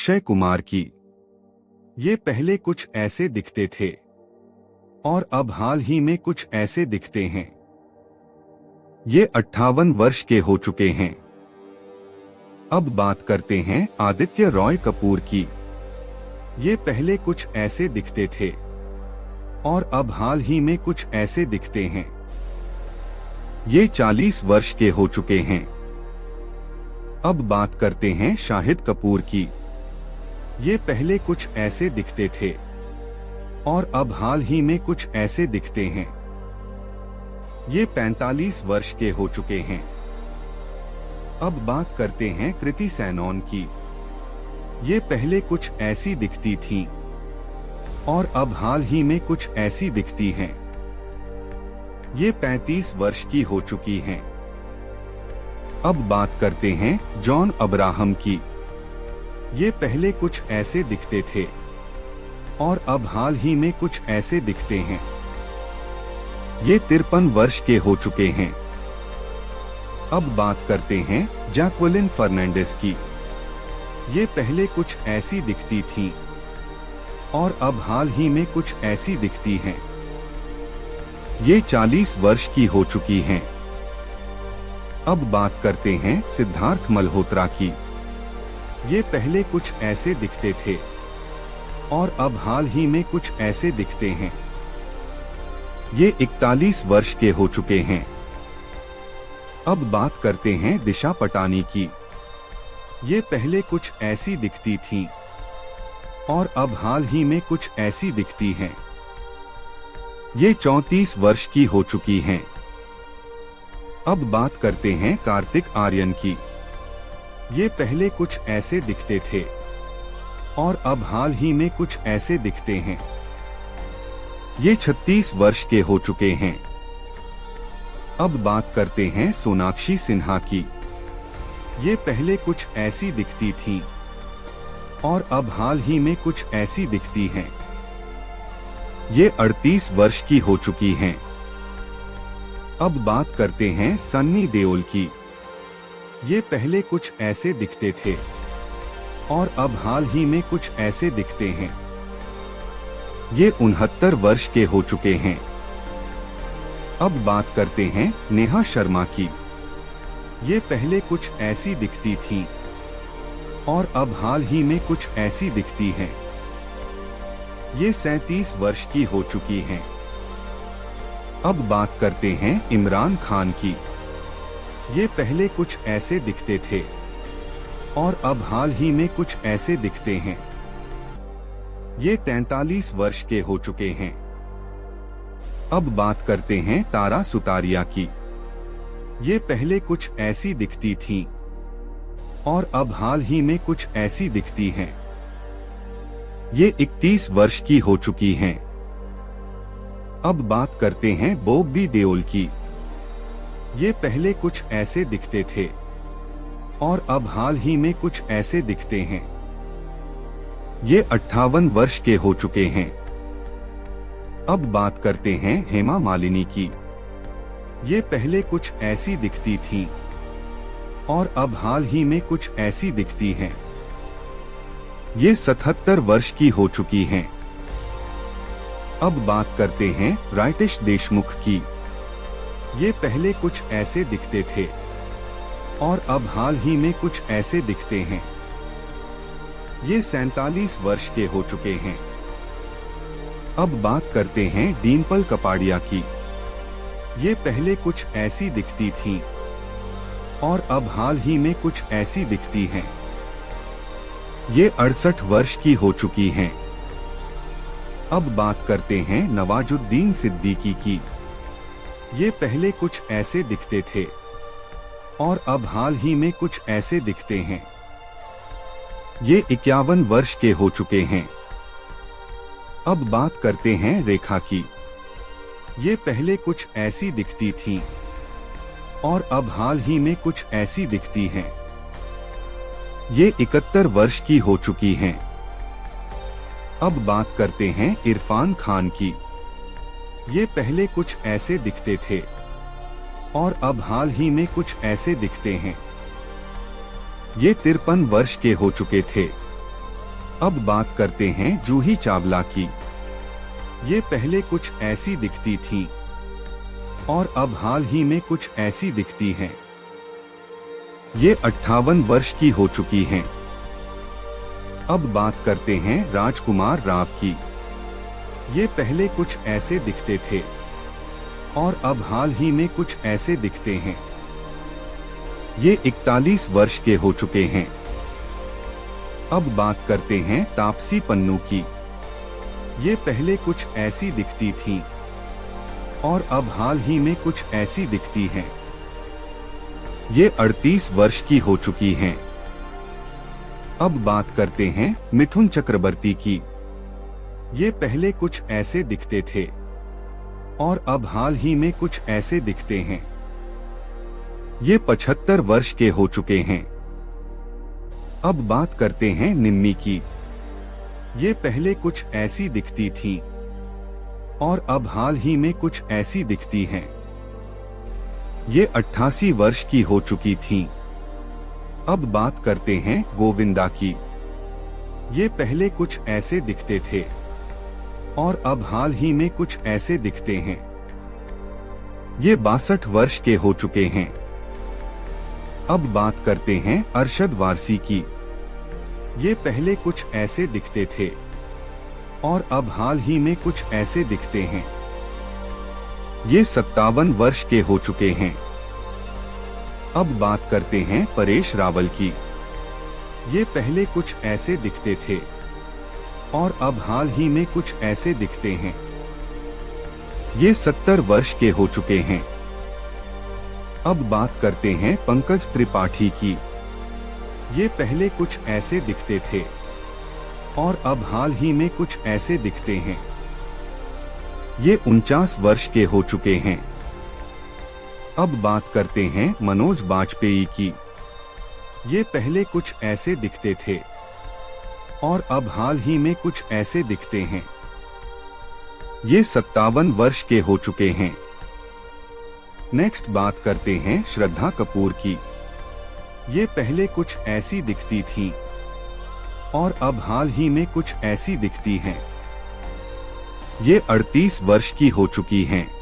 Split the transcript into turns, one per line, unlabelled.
अक्षय कुमार की। ये पहले कुछ ऐसे दिखते थे और अब हाल ही में कुछ ऐसे दिखते हैं। ये 58 वर्ष के हो चुके हैं। अब बात करते हैं आदित्य रॉय कपूर की। ये पहले कुछ ऐसे दिखते थे और अब हाल ही में कुछ ऐसे दिखते हैं। ये 40 वर्ष के हो चुके हैं। अब बात करते हैं शाहिद कपूर की। ये पहले कुछ ऐसे दिखते थे और अब हाल ही में कुछ ऐसे दिखते हैं। ये 45 वर्ष के हो चुके हैं। अब बात करते हैं कृति सैनन की। ये पहले कुछ ऐसी दिखती थीं और अब हाल ही में कुछ ऐसी दिखती हैं। ये 35 वर्ष की हो चुकी हैं। अब बात करते हैं जॉन अब्राहम की। ये पहले कुछ ऐसे दिखते थे और अब हाल ही में कुछ ऐसे दिखते हैं। ये 53 वर्ष के हो चुके हैं। अब बात करते हैं जैक्वेलिन फर्नांडिस की। ये पहले कुछ ऐसी दिखती थीं और अब हाल ही में कुछ ऐसी दिखती हैं। ये 40 वर्ष की हो चुकी हैं। अब बात करते हैं सिद्धार्थ मल्होत्रा की। ये पहले कुछ ऐसे दिखते थे और अब हाल ही में कुछ ऐसे दिखते हैं। ये 41 वर्ष के हो चुके हैं। अब बात करते हैं दिशा पटानी की। ये पहले कुछ ऐसी दिखती थीं और अब हाल ही में कुछ ऐसी दिखती हैं। ये 34 वर्ष की हो चुकी हैं। अब बात करते हैं कार्तिक आर्यन की। ये पहले कुछ ऐसे दिखते थे और अब हाल ही में कुछ ऐसे दिखते हैं। ये 36 वर्ष के हो चुके हैं। अब बात करते हैं सोनाक्षी सिन्हा की। ये पहले कुछ ऐसी दिखती थीं और अब हाल ही में कुछ ऐसी दिखती हैं। ये 38 वर्ष की हो चुकी हैं। अब बात करते हैं सन्नी देओल की। ये पहले कुछ ऐसे दिखते थे और अब हाल ही में कुछ ऐसे दिखते हैं। ये 69 वर्ष के हो चुके हैं। अब बात करते हैं नेहा शर्मा की। ये पहले कुछ ऐसी दिखती थीं और अब हाल ही में कुछ ऐसी दिखती हैं। ये 37 वर्ष की हो चुकी हैं। अब बात करते हैं इमरान खान की। ये पहले कुछ ऐसे दिखते थे और अब हाल ही में कुछ ऐसे दिखते हैं। ये 43 वर्ष के हो चुके हैं। अब बात करते हैं तारा सुतारिया की। ये पहले कुछ ऐसी दिखती थीं और अब हाल ही में कुछ ऐसी दिखती हैं। ये 31 वर्ष की हो चुकी हैं। अब बात करते हैं बॉबी देओल की। ये पहले कुछ ऐसे दिखते थे और अब हाल ही में कुछ ऐसे दिखते हैं। ये 58 वर्ष के हो चुके हैं। अब बात करते हैं हेमा मालिनी की। ये पहले कुछ ऐसी दिखती थीं और अब हाल ही में कुछ ऐसी दिखती हैं। ये 77 वर्ष की हो चुकी हैं। अब बात करते हैं राइटेश देशमुख की। ये पहले कुछ ऐसे दिखते थे और अब हाल ही में कुछ ऐसे दिखते हैं। ये 47 वर्ष के हो चुके हैं। अब बात करते हैं डिम्पल कपाड़िया की। ये पहले कुछ ऐसी दिखती थीं और अब हाल ही में कुछ ऐसी दिखती हैं। ये 68 वर्ष की हो चुकी हैं। अब बात करते हैं नवाजुद्दीन सिद्दीकी की। ये पहले कुछ ऐसे दिखते थे और अब हाल ही में कुछ ऐसे दिखते हैं। ये 51 वर्ष के हो चुके हैं। अब बात करते हैं रेखा की। ये पहले कुछ ऐसी दिखती थीं और अब हाल ही में कुछ ऐसी दिखती हैं। ये 71 वर्ष की हो चुकी हैं। अब बात करते हैं इरफान खान की। ये पहले कुछ ऐसे दिखते थे और अब हाल ही में कुछ ऐसे दिखते हैं। ये 53 वर्ष के हो चुके थे। अब बात करते हैं जूही चावला की। ये पहले कुछ ऐसी दिखती थी और अब हाल ही में कुछ ऐसी दिखती हैं। ये 58 वर्ष की हो चुकी हैं। अब बात करते हैं राजकुमार राव की। ये पहले कुछ ऐसे दिखते थे और अब हाल ही में कुछ ऐसे दिखते हैं। ये 41 वर्ष के हो चुके हैं। अब बात करते हैं तापसी पन्नू की। ये पहले कुछ ऐसी दिखती थी और अब हाल ही में कुछ ऐसी दिखती हैं। ये 38 वर्ष की हो चुकी हैं। अब बात करते हैं मिथुन चक्रवर्ती की। ये पहले कुछ ऐसे दिखते थे और अब हाल ही में कुछ ऐसे दिखते हैं। ये 75 वर्ष के हो चुके हैं। अब बात करते हैं निम्मी की। ये पहले कुछ ऐसी दिखती थी और अब हाल ही में कुछ ऐसी दिखती हैं। ये 88 वर्ष की हो चुकी थी। अब बात करते हैं गोविंदा की। ये पहले कुछ ऐसे दिखते थे और अब हाल ही में कुछ ऐसे दिखते हैं। ये 62 वर्ष के हो चुके हैं। अब बात करते हैं अरशद वारसी की। ये पहले कुछ ऐसे दिखते थे और अब हाल ही में कुछ ऐसे दिखते हैं। ये 57 वर्ष के हो चुके हैं। अब बात करते हैं परेश रावल की। ये पहले कुछ ऐसे दिखते थे और अब हाल ही में कुछ ऐसे दिखते हैं। ये 70 वर्ष के हो चुके हैं। अब बात करते हैं पंकज त्रिपाठी की। ये पहले कुछ ऐसे दिखते थे और अब हाल ही में कुछ ऐसे दिखते हैं। ये 49 वर्ष के हो चुके हैं। अब बात करते हैं मनोज बाजपेयी की। ये पहले कुछ ऐसे दिखते थे और अब हाल ही में कुछ ऐसे दिखते हैं। ये 57 वर्ष के हो चुके हैं। नेक्स्ट बात करते हैं श्रद्धा कपूर की। ये पहले कुछ ऐसी दिखती थी और अब हाल ही में कुछ ऐसी दिखती हैं। ये 38 वर्ष की हो चुकी हैं।